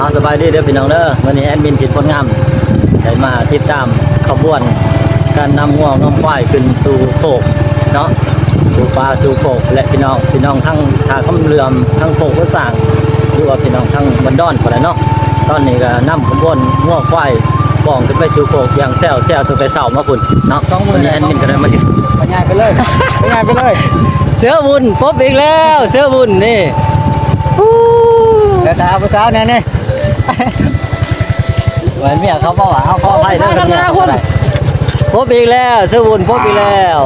เอาสบายดีเด้อพี่น้องเด้อวันนี้แอดมินผิดผลงามได้มาติดตามขบวนการนำงัวงำควายขึ้นสู่โขกเนาะสู่ป่าสู่โขกและพี่น้องทั้งทางคำเรือมทั้งโขกก็สร้างหรือว่าพี่น้องทั้งบันดอนก็ได้เนาะตอนนี้ก็นำขบวนงัวควายป้องขึ้นไปสู่โขกอย่างแซวตั้งแต่เช้ามาพุ่นเนาะวันนี้แอดมินก็ได้มาไปง่ายไปเลยไปง่ายไปเลยเสือบุญพบอีกแล้วเสือบุญนี่เดี๋ยวตาผู้สาวเนี่ยนี่เหมือนเมียเขาบอกว่าเอาพ่อไปเด้อเมียเขาได้พบอีกแล้วเสือบุญพบอีกแล้ว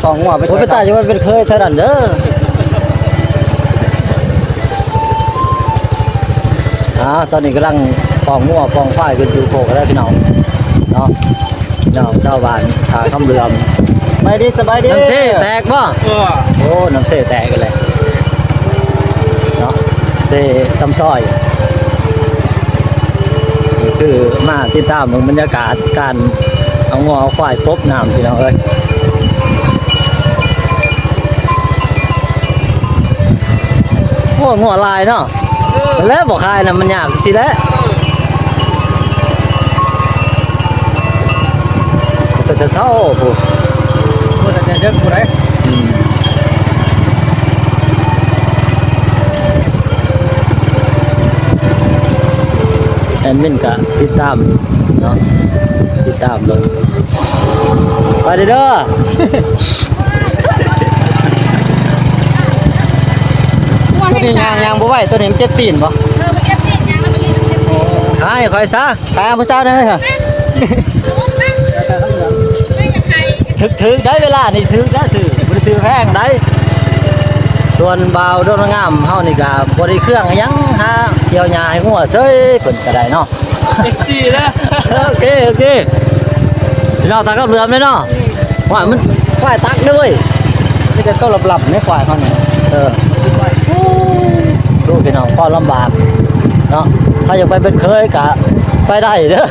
สองหัวไปผมไปตายจะว่าเป็นเคยเท่านั้นเด้อตอนนี้กำลังปองมั่วปองฝ้ายขึ้นสู่โขกแล้วพี่น้องเนาะเจ้าบ้านขาคำเรือมไปดีสบายดีน้ำเซ่แตกบ่โอ้น้ำเซ่แตกกันเลยเนาะเซ่ซ้ำซ้อยนี่คือมาติดตามบรรยากาศการเอางัวเอาควายพบน้ำพี่น้องเอ้ยโอ้งัวลายเนาะแล้วบอกใครนะมันยากสิแล้วจะเศร้าผู้จะเด็กผู้ใดแอดมินก็ติดตามเนาะติดตามเลยไปเด้อตัวนี้ยางบ่ไหวตัวนี้มันเจ็บตีนบ่มันเจ็บตีนยางมันกินเจ็บตีนขายคอยซะขายผู้เจ้าได้เหรอถึกได้เวลานี่ถึกได้ซื้อบ่ได้ซื้อแพงได้ส่วนบ่าวโดนงามเฮานี่ก็บ่ได้เครื่องหยังหาเกี่ยวหญ้าให้งัวเซ้ยเพิ่นก็ได้เนาะเซ็กซี่แล้วโอเคพี่น้องตากับเรือมเลยเนาะว่ามันควายตักด้วยนี่จะต้องหลับๆในควายเขาเนี่ยดูพี่น้องพอลำบากเนาะถ้าอยากไปเป็นเคยกะไปได้เด้อ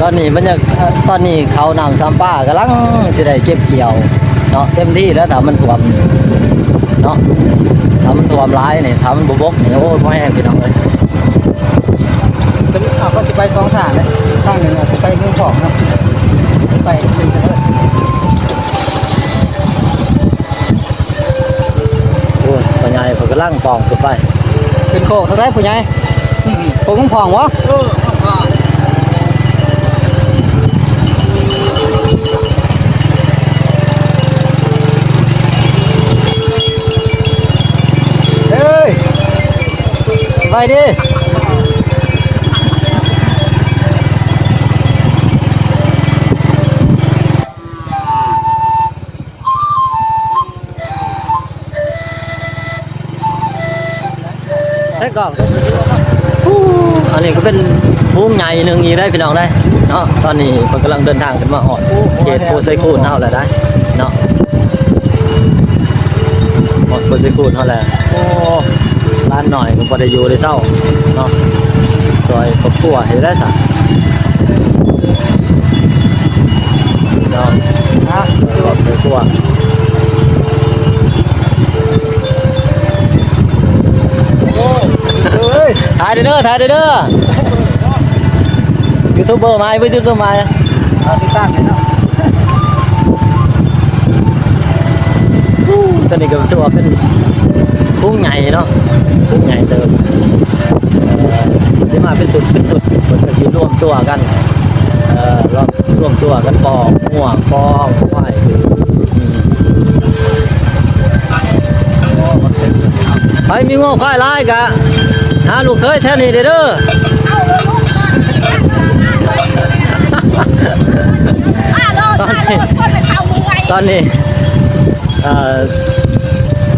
ตอนนี้เขานำซัมป้ากำลังสิได้เก็บเกี่ยวเนาะเต็มที่แล้วถ้ามันท่วมเนาะถ้ามันท่วมร้ายเนี่ยถ้ามันบกเนี่ยโอ้ไม่แห้งพี่น้องเลยเป็นก็จะไปสองทางเลยทางหนึ่งจะไปเมืองของนะไปหนึ่งเลยโอ้ยปัญญาเขากำลังปองขึ้นไปเป็นโคกเท่าไรผู้ใหญ่ผมผ่องวะไปดิใช่ก่อนอันนี้ก็เป็นภูมิใหญ่หนึ่งอีกได้พี่น้องได้เนาะตอนนี้เขากำลังเดินทางกันมาหอดเขตโพไซคูนเท่าไหร่ได้เนาะหอดโพไซคูนเท่าไหร่โอ้ร้านหน่อยก็พอได้อยู่ได้เศร้าเนาะซอยครอบครัวเห็นได้สักเนาะครอบครัวถ่ายเด้อยูทูบเบอร์มาไม่ยูทูบเบอร์มาติดตั้งเลยเนาะตอนนี้ก็ถือว่าเป็นพุ่งใหญ่เนาะพุ่งใหญ่เติมที่มาเป็นสุดคนก็สิร่วมตัวกันร่วมตัวกันปอกหัวปอกควายไปมีงัวควายร้ายกะหาลูกเคยแท่นี้เด้อตอนนี้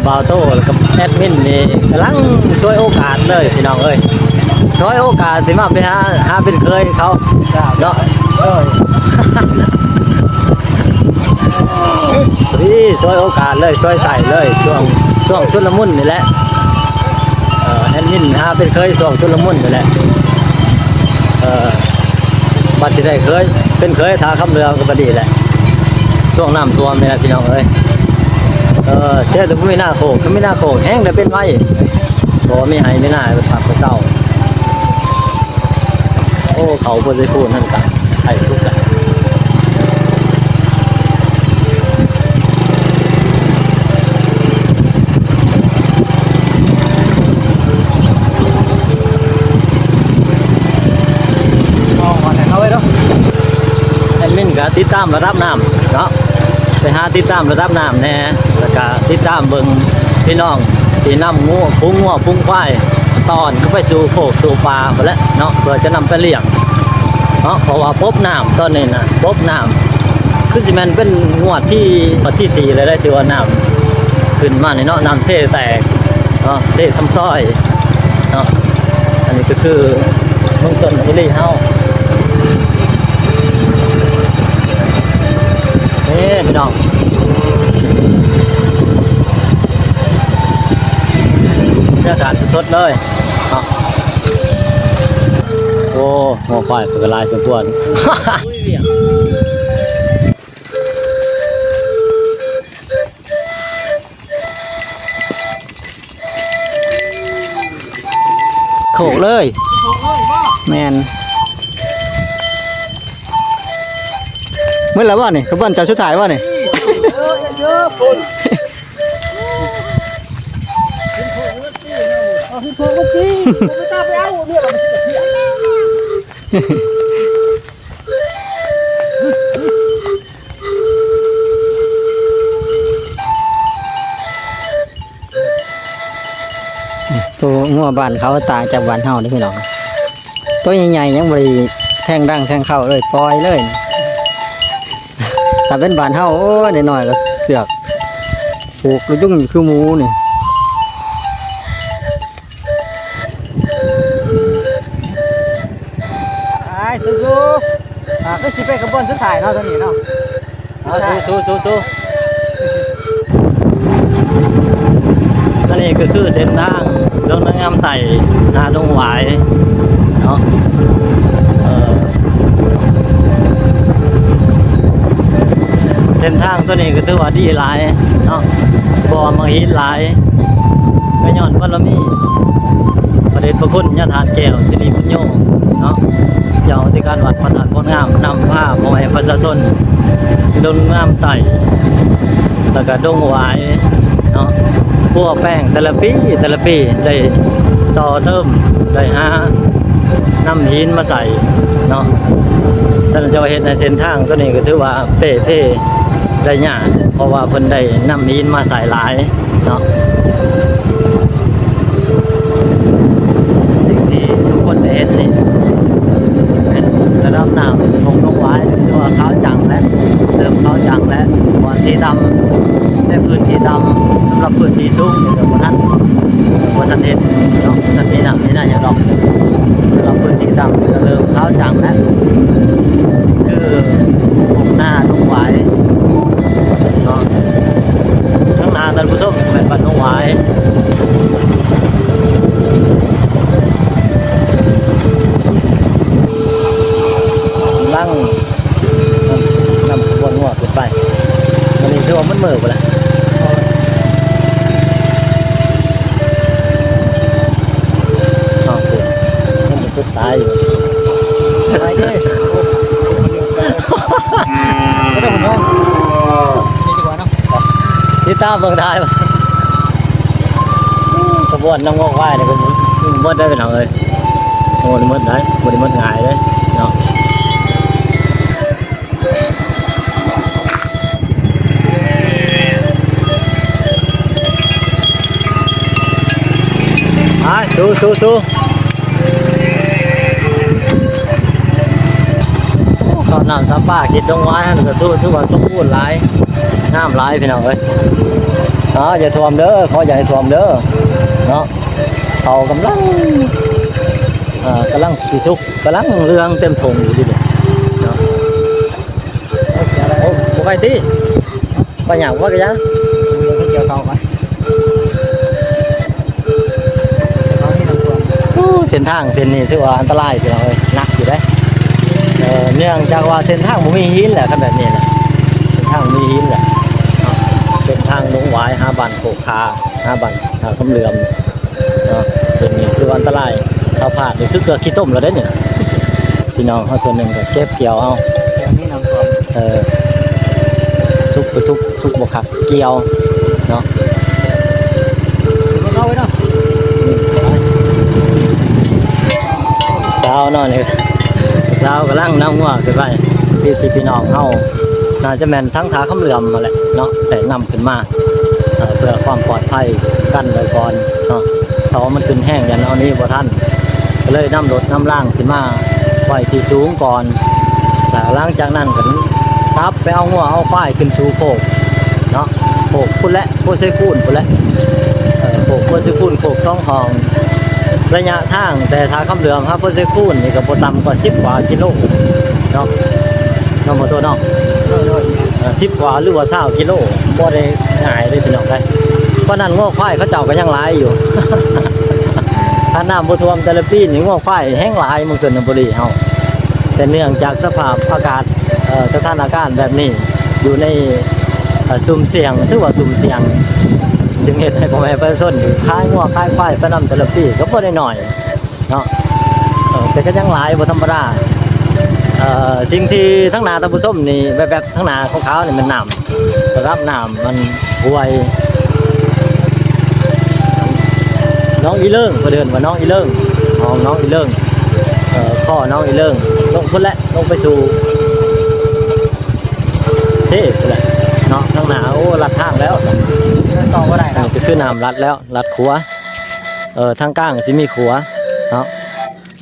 บ่าวโต้กับแอดมินนี่กำลังช่วยโอกาสเลยพี่น้องเอ้ยช่วยโอกาสสิมาไปหาเป็นเคยเขาเนาะนี่ช่วยโอกาสเลยช่วยใส่เลยช่วงชุลมุนนี่แหละแอดมินหาเป็นเคยช่วงชุลมุนนี่แหละบัดที่ได้เคยเป็นเคยทาคำเรือก็บดีแหละช่วงน้ำท่วมนี่แหละพี่น้องเอ้ย เชื่อแต่ไม่น่าโขกก็ไม่น่าโขกแห้งแต่เป็นไว้บ่มีให้ไม่น่าไปผักไปเศร้าโอ้เขาบ่ได้พูดนั่นกันไข่สุกกันแอดมินก็ติดตามระดับน้ำเนาะไปหาติดตามระดับน้ำแน่แล้วก็ติดตามเบิ่งพี่น้องที่นำงูพุงงัวพุงควายตอนก็ไปสู่โขกสู่ปลาไปแล้วเนาะเพื่อจะนำไปเลี้ยงเนาะเพราะว่าพบน้ำตอนนี้นะพบน้ำคือสิแมันเป็นงวดที่4เลยได้ที่ว่าน้ำขึ้นมาในเนาะน้ำเซ่แตกเนาะเซ่ซ้ำซ้อยเนาะอันนี้ก็คือเบื้องต้นที่เฮาพี่น้องเนื้อทานสดๆเลยโอ้หัวควายเป็นลายสมควรโขกเลยแมนเมื่อไหร่วะนี่ขบวนเจ้าชุดถ่ายวะนี่เยอะคนขึ้นโผล่ก็จริงไม่ต้องไปเอาเนี่ยเราไปเถียงตัวงัวบ้านเขาตายจากบ้านเฮาได้พี่น้องตัวใหญ่ๆยังบริแทงดังแทงเข้าเลยปล่อยเลยถ้าเป็นบ้านเฮาโอ้ยหน่อยๆก็เสือกปลูกแล้วยุ่งอยู่คือหมูนี่ไอ้สู้ๆก็สิไปกระบวนสุดท้ายเนาะตรงนี้เนาะสู้อันนี้ก็คือเส้นทางลงน้ำไต่นาดงหวายเนาะเส้นทางตัวนี้ก็ถือว่าดีหลายเนาะบ่มังหินหลายก็ย้อนบารมีประเดชพระคุณญาติทานแก้วสิริพุญโญเนาะเจ้าที่การวัดพระธาตุโพธิ์งามนำผ้าพ่อแม่ประชาชนดงน้ำไต่แล้วก็ดงหวายเนาะพวกแป้งแต่ละปีได้ต่อเติมได้หาน้ำหินมาใส่เนาะฉะนั้นจะเห็นในเส้นทางตัวนี้ก็ถือว่าเป้ได้ยากเพราะว่าเพิ่นได้น้ำหินมาใส่หลายเนาะสิ่งที่ทุกคนได้เห็นนี่เป็นระดับน้ำของนกไว้ถือว่าขาวจังและเริ่มขาวจังและก่อนที่ดำได้พื้นที่ดำสำหรับพื้นที่สูงเดี๋ยวท่านเห็นเนาะท่านนี่นะอย่างดอกสำหรับพื้นที่ดำก็เริ่มขาวจังแล้วคือผมหน้าต้องไหวเนาะข้างหน้าท่านผู้ชมเป็นบ้านต้องไหวลังนำขบวนหัวขึ้นไปวันนี้ถือว่ามันเหม่อไปแล้วสุดตายอยู่ตายเลยไม่ต้องห่วงนี่ดีกว่าเนาะที่ตาเบิ่งได้ป่ะขบวนน้ำงอกไหวเนี่ยเป็นมดได้เป็นหางเลยโอ้ยมดได้บริมดหายเลยเนาะสู้ข้าวน้ำซับป้าคิดตรงไว้ก็ถือว่าสมบูรณ์หลายน้ำหลายพี่น้องเอ้ยอย่าท่วมเด้อขออย่าให้ท่วมเด้อเนาะเขากำลังสีสุกกำลังเรืองเต็มถุงอยู่ดิเนาะโอ้บุกไปตีไปหยังว่ากันยังเกี่ยวเขาไปเส้นทางเส้นนี้ถือว่าอันตรายพี่น้องเอ้ยหนักอยู่ได้เนื่องจากว่าเส้นทางมันมีหินแหละขนาดนี้นะเส้นทางมีหินแหละเป็น ทางลงหวายหาบ้านโคคาหาบ้านคำเหลื่อมเนาะเป็นนี่คืออันตรายถ้าพลาดนี่คือเกลือขี้ต้มแล้วได้เนี่ยพี่น้องเขาส่วนหนึ่งก็เก็บเกี่ยวเอา เดี๋ยวนี้น้ำท่วม ซุกบกขักเกี่ยวเนาะ เอาไว้เนาะ สาวเนาะนี่สาวกำลังน้ำหัวขึ้นไปพี่น้องเฮาน่าจะแม่นทั้งขาคำเหลื่อมมาแหละเนาะแต่นำขึ้นมาเพื่อความปลอดภัยกันไว้ก่อนเนาะเพราะว่ามันขึ้นแห้งอย่างเอานี้บ่ทันก็เลยนำรถนำล่างขึ้นมาไว้ที่สูงก่อนแต่หลังจากนั้นก็ทับไปเอาหัวเอาป้ายขึ้นสู่โคกเนาะโคกพุ่นและโคเซคูนพุ่นและโคกโคเซคูนโคกช่องห้องระยะทางแต่ทางคำเหลืองครับโคเซคูนนี่ก็บ่ต่ำกว่า10 กว่ากิโลเนาะน้องบ่ตัวเนาะ10 กว่าหรือว่า20 กิโลบ่ได้ง่ายเลยพี่น้องได้เพราะนั้นง้อควายเขาเจ้าก็ยังหลายอยู่ ถ้าน้ำบ่ท่วมแต่ละปีนี่ง้อควายแห้งหลายเมืองชนบุรีเฮาแต่เนื่องจากสภาพอากาศสถานการณ์แบบนี้อยู่ในสุ่มเสี่ยงถือว่าสุ่มเสี่ยงจึงเฮ็ดให้พ่อแม่ประชาชนขายงัวขายควายไปนำแต่ละปีก็บ่ได้น้อยเนาะแต่ก็ยังหลายบ่ธรรมดาสิ่งที่ทั้งนาตะบุส้มนี่แบบทั้งนาของเขานี่มันน้ำรับน้ำมันห่วยน้องอีเลิ่งก็เดินว่าน้องอีเลิ่งน้องอีเลิ่งพ่อน้องอีเลิ่งลงพุ่นแหละลงไปสู่เซ่พุ่นแหละเนาะทั้งนาโอ้ลัดทางแล้ว ต่อก็ได้ครับ ก็คือน้ำรัดแล้วรัดขัวทางกลางสิมีขัวเนาะ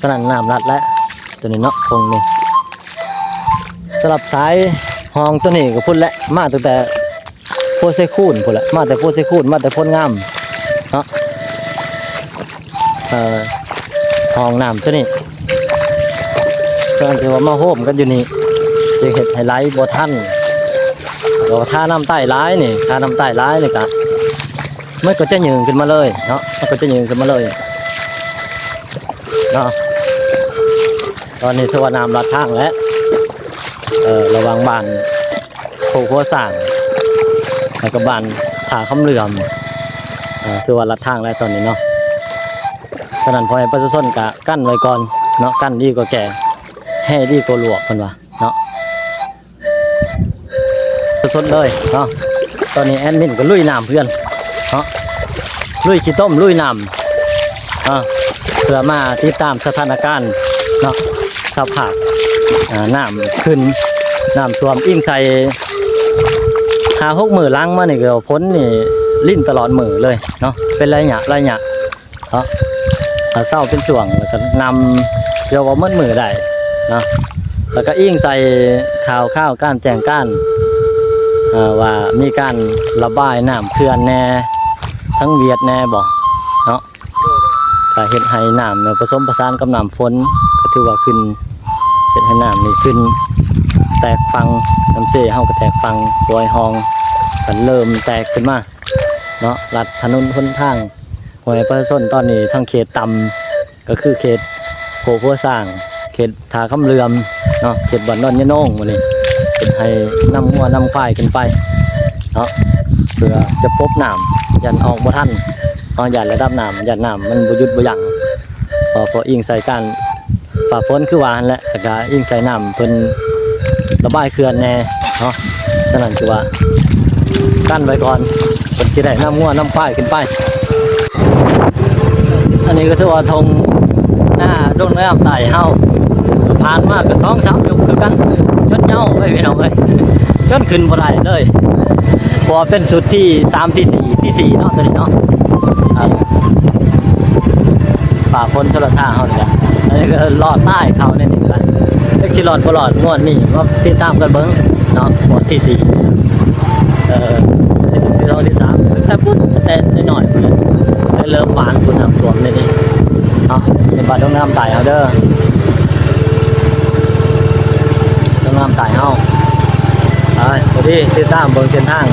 สนั่นน้ำรัดแล้วตัวนี้เนาะตรงนี้สลับสายห้องตัวนี้ก็พุ่นแหละมาตั้งแต่โพเซคูนพุ่นแหละมาแต่โพเซคูนมาแต่พ่นงามเนาะห้องน้ำตัวนี้ก็ถือว่ามาโฮมกันอยู่นี่จะเห็ดไฮไลท์บัวท่านเราท่าน้ำใต้ร้ายนี่ท่าน้ำใต้ร้ายเลยกะมันก็จะยืนขึ้นมาเลยเนาะมันก็จะยืนขึ้นมาเลยเนาะตอนนี้ถือว่าน้ำลัดทางแล้วระวังบ้านโคกหัวสั่งแล้วก็บ้านถาคำเหลื่อมถือว่าลัดทางแล้วตอนนี้เนาะฉะนั้นพอให้ประชาชนกะกั้นไว้ก่อนเนาะกั้นดีกว่าแก่ให้ดีกว่าหลวกคนวะเนาะสดเลยเนาะตอนนี้แอดมินก็ลุยน้ำเพื่อนเนาะลุยขี้ต้มลุยน้ำเพื่อมาติดตามสถานการณ์เนาะสภาพน้ำขึ้นน้ำท่วมอิ่งใส่5-6 มื้อล้างมานี่ก็พ้นนี่ลิ้นตลอดมือเลยเนาะเป็นระยะเนาะเศร้าเป็นส่วงแล้วก็นำเกี่ยวว่ามืดมือได้เนาะแล้วก็อิ่งใส่ข้าวก้านแจงก้านว่ามีการระบายน้ำเขื่อนแน่ทั้งเวียดแน่บ่เนาะก็เฮ็ดให้น้ำผสมผสานกับน้ำฝนก็ถือว่าขึ้นเฮ็ดให้น้ำนี่ขึ้นแตกฟังน้ำเสเฮาก็แตกฟังปล่อยหองกันเริ่มแตกขึ้นมาเนาะลัดถนนหนทางหวยประชาชนตอนนี้ทั้งเขตต่ำก็คือเขตโพหัวสร้างเขตทาคำเหลื่อมเนาะเขตบ้านดอนยะโนงมื้อนี้เป็นให้นำหัวนำควายขึ้นไปเนาะเพื่อจะพบน้ำยันออกบ่ทันยันระดับน้ำยันน้ำมันบ่หยุดบ่ยั้งพออิงใส่การฝ่าฝนคือว่าหั่นแหละแล้วก็อิงใส่น้ำเพิ่นระบายเขื่อนแน่เนาะฉะนั้นคือว่ากั้นไว้ก่อนเพิ่นสิได้นำหัวนำควายขึ้นไปอันนี้ก็ถือว่าธงหน้าดงน้ำใต้เฮาผ่านมาก็2-3 ยุคคือกันจนเหย้าไปพี่น้องเอ้ยจนขึ้นบ่ได้เลยพอเป็นสุดที่3ที่4เนาะตัวนี้เนาะฝ่าฝนสลัดทางเฮานี่ล่ะอันนี้ก็รอดใต้เขาในนี่กันเล็กสิรอดบ่รอดม่วนนี่มาติดตามกันเบิ่งเนาะหมวดที่4ที่2ที่3แต่พุ่นแต่น้อยๆพุ่นเลยเริ่มหวานพุ่นน้ำท่วมในนี้เนาะเป็นบ้านดงน้ำใต้เฮาเด้อน้ำตายเฮาพอดีติดตามเบิ่งเส้นทาง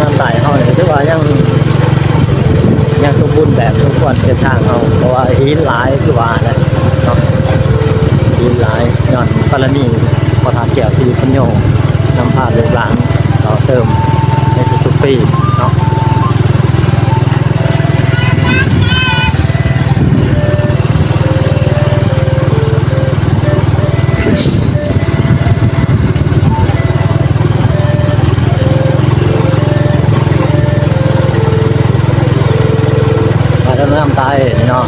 น้ำตายเฮาเนี่ยถือว่ายังสมบูรณ์แบบสมควรเส้นทางเฮาเพราะว่าหินหลายคือว่าเนาะหินหลายย้อนกรณีพอทานแก้วที่พันโยนำพาลูกหลานต่อเติมในทุกๆ ปีเนาะมาแล้วน้ำตายเนาะ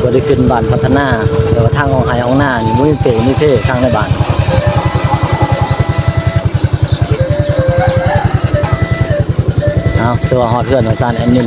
บริขึ้นบ้านพัฒนาแต่ว่าทางออกไห้ออกหน้านี่มุ้ยเป๋นี่เพ่ทางในบ้านเอาตัวฮอดเพื่อนของซานแอนนิน